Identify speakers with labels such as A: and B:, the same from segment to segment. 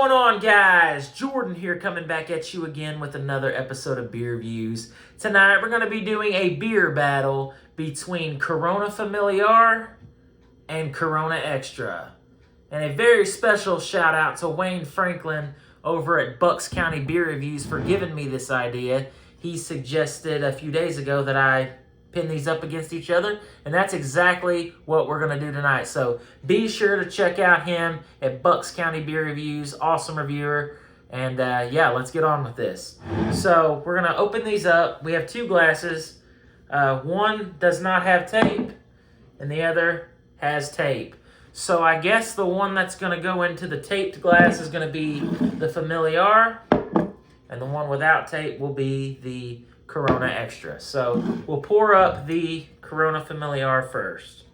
A: going on, guys? Jordan here, coming back at you again with another episode of Beer Views. Tonight we're going to be doing a beer battle between Corona Familiar and Corona Extra. And a very special shout out to Wayne Franklin over at Bucks County Beer Reviews for giving me this idea. He suggested a few days ago that I pin these up against each other, and that's exactly what we're going to do tonight. So be sure to check out him at Bucks County Beer Reviews. Awesome reviewer. And yeah, let's get on with this. So we're going to open these up. We have two glasses. One does not have tape, and the other has tape. So I guess the one that's going to go into the taped glass is going to be the Familiar, and the one without tape will be the Corona Extra. So we'll pour up the Corona Familiar first.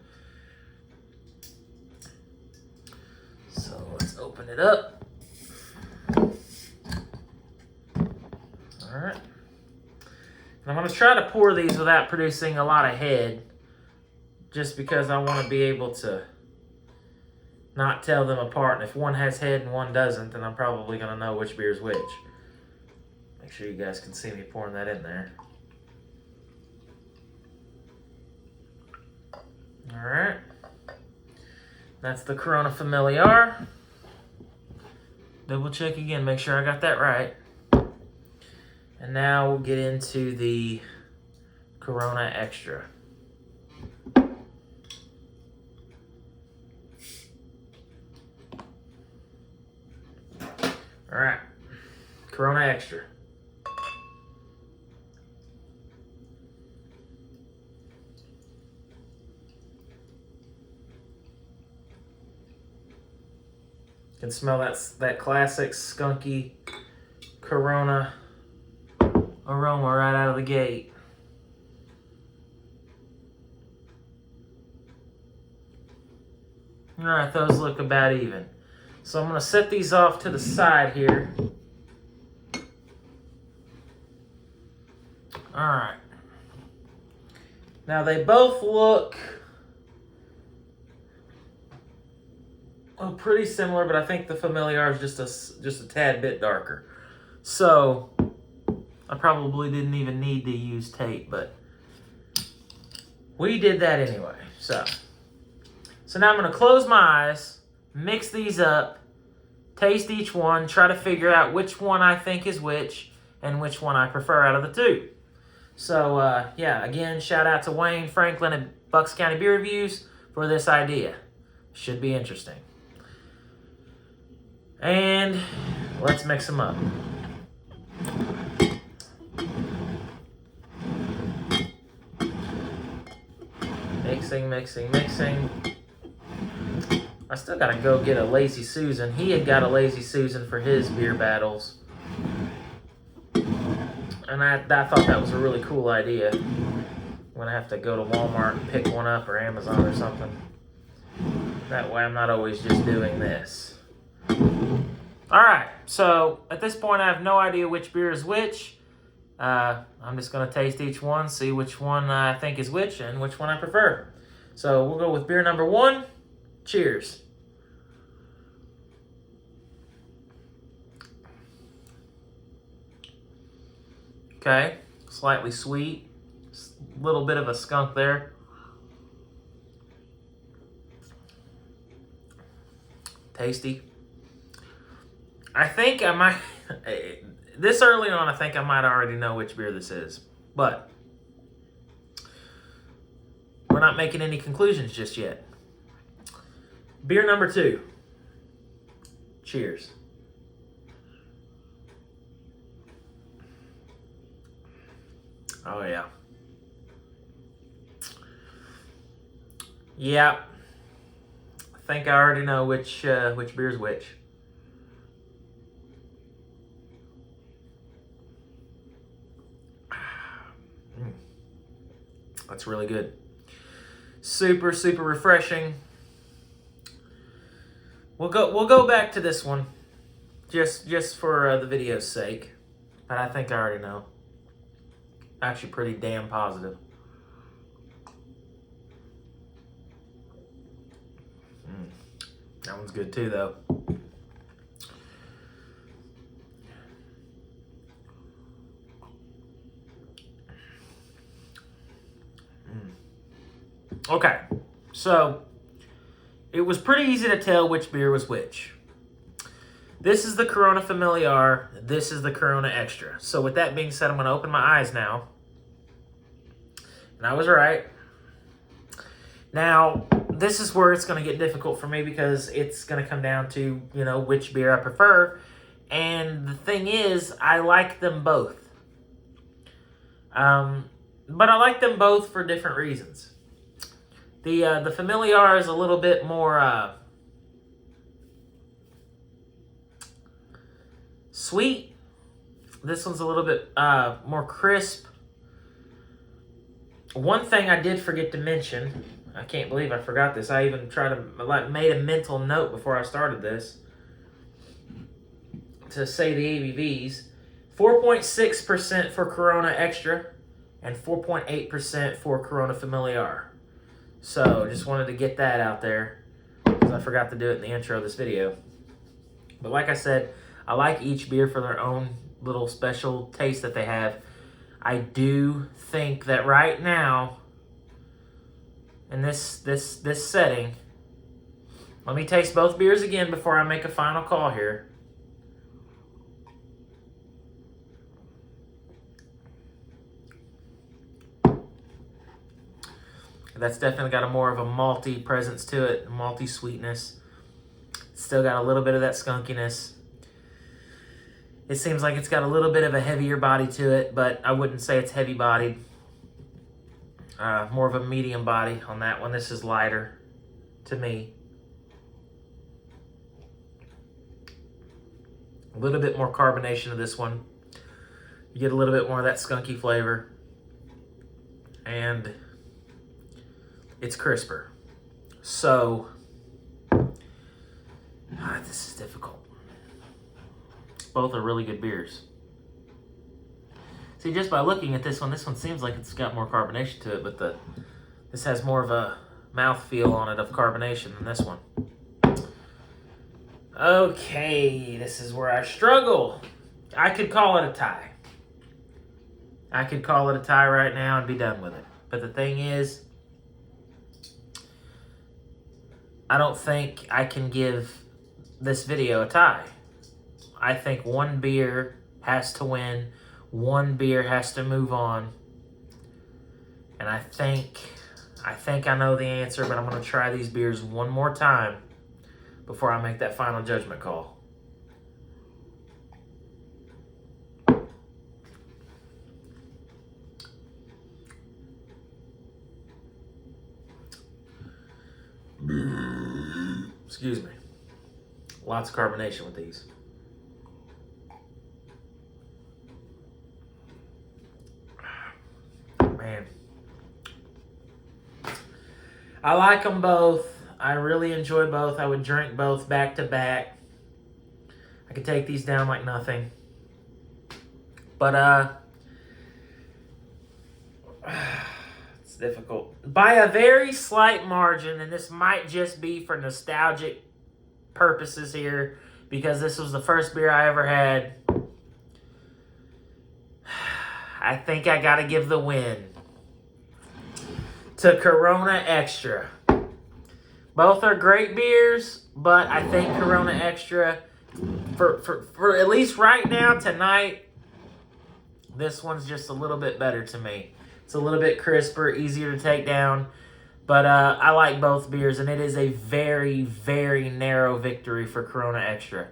A: So let's open it up. Alright. I'm going to try to pour these without producing a lot of head, just because I want to be able to not tell them apart. And if one has head and one doesn't, then I'm probably going to know which beer is which. Make sure you guys can see me pouring that in there. All right. That's the Corona Familiar. Double check again, make sure I got that right. And now we'll get into the Corona Extra. All right. Corona Extra. You can smell that classic skunky Corona aroma right out of the gate. All right, those look about even. So I'm going to set these off to the side here. All right. Now they both look pretty similar, but I think the Familiar is just a tad bit darker. So I probably didn't even need to use tape, but we did that anyway. So now I'm going to close my eyes, mix these up, taste each one, try to figure out which one I think is which and which one I prefer out of the two. So yeah, again, shout out to Wayne Franklin at Bucks County Beer Reviews for this idea. Should be interesting. And let's mix them up. Mixing. I still gotta go get a Lazy Susan. He had got a Lazy Susan for his beer battles. And I thought that was a really cool idea. I'm gonna have to go to Walmart and pick one up, or Amazon or something. That way I'm not always just doing this. Alright, so at this point I have no idea which beer is which. I'm just going to taste each one, see which one I think is which and which one I prefer. So we'll go with beer number one. Cheers. Okay, slightly sweet. A little bit of a skunk there. Tasty. I think I might, this early on, I think I might already know which beer this is. But we're not making any conclusions just yet. Beer number two. Cheers. Oh, yeah. Yeah. I think I already know which beer is which. That's really good. Super, super refreshing. We'll go back to this one, just for the video's sake. But I think I already know. Actually, pretty damn positive. That one's good too, though. Okay, so it was pretty easy to tell which beer was which. This is the Corona Familiar. This is the Corona Extra. So with that being said, I'm going to open my eyes now. And I was right. Now, this is where it's going to get difficult for me because it's going to come down to, you know, which beer I prefer. And the thing is, I like them both. But I like them both for different reasons. The Familiar is a little bit more sweet. This one's a little bit more crisp. One thing I did forget to mention, I can't believe I forgot this. I even made a mental note before I started this to say the ABVs. 4.6% for Corona Extra and 4.8% for Corona Familiar. So just wanted to get that out there because I forgot to do it in the intro of this video. But like I said, I like each beer for their own little special taste that they have. I do think that right now, in this setting, let me taste both beers again before I make a final call here. That's definitely got a more of a malty presence to it, malty sweetness. Still got a little bit of that skunkiness. It seems like it's got a little bit of a heavier body to it, but I wouldn't say it's heavy-bodied. More of a medium body on that one. This is lighter to me. A little bit more carbonation of this one. You get a little bit more of that skunky flavor. And it's crisper. So, this is difficult. Both are really good beers. See, just by looking at this one seems like it's got more carbonation to it, but this has more of a mouthfeel on it of carbonation than this one. Okay, this is where I struggle. I could call it a tie. I could call it a tie right now and be done with it. But the thing is, I don't think I can give this video a tie. I think one beer has to win. One beer has to move on. And I think I know the answer, but I'm going to try these beers one more time before I make that final judgment call. Excuse me. Lots of carbonation with these. Man. I like them both. I really enjoy both. I would drink both back to back. I could take these down like nothing. But, it's difficult. By a very slight margin, and this might just be for nostalgic purposes here, because this was the first beer I ever had, I think I gotta give the win to Corona Extra. Both are great beers, but I think Corona Extra, for at least right now, tonight, this one's just a little bit better to me. It's a little bit crisper, easier to take down. But I like both beers, and it is a very, very narrow victory for Corona Extra.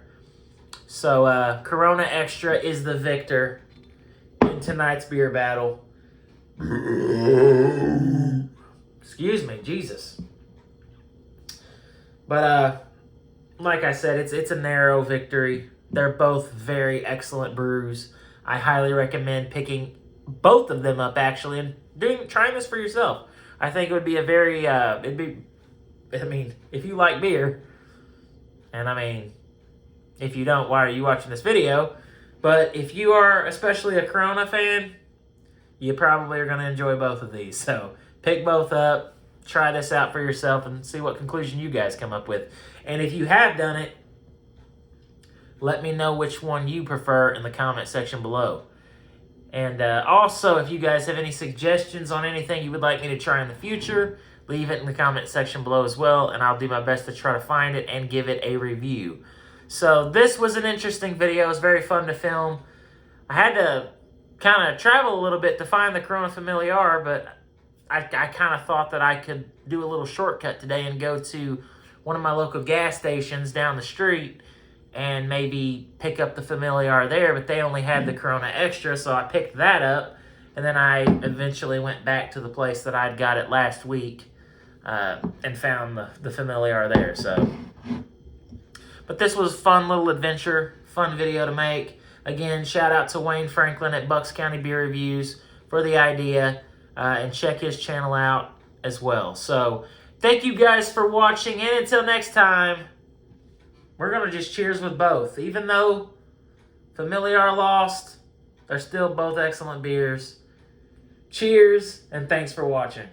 A: So Corona Extra is the victor in tonight's beer battle. Excuse me, Jesus. But like I said, it's a narrow victory. They're both very excellent brews. I highly recommend picking both of them up, actually, and trying this for yourself. I think it would be a very, if you like beer, and if you don't, why are you watching this video? But if you are especially a Corona fan, you probably are going to enjoy both of these. So pick both up, try this out for yourself, and see what conclusion you guys come up with. And if you have done it, let me know which one you prefer in the comment section below. And also, if you guys have any suggestions on anything you would like me to try in the future, leave it in the comment section below as well, and I'll do my best to try to find it and give it a review. So this was an interesting video. It was very fun to film. I had to kind of travel a little bit to find the Corona Familiar, but I kind of thought that I could do a little shortcut today and go to one of my local gas stations down the street and maybe pick up the Familiar there, but they only had the Corona Extra, so I picked that up, and then I eventually went back to the place that I'd got it last week and found the Familiar there. So, but this was a fun little adventure, fun video to make. Again, shout out to Wayne Franklin at Bucks County Beer Reviews for the idea, and check his channel out as well. So, thank you guys for watching, and until next time, we're going to just cheers with both. Even though Familiar lost, they're still both excellent beers. Cheers, and thanks for watching.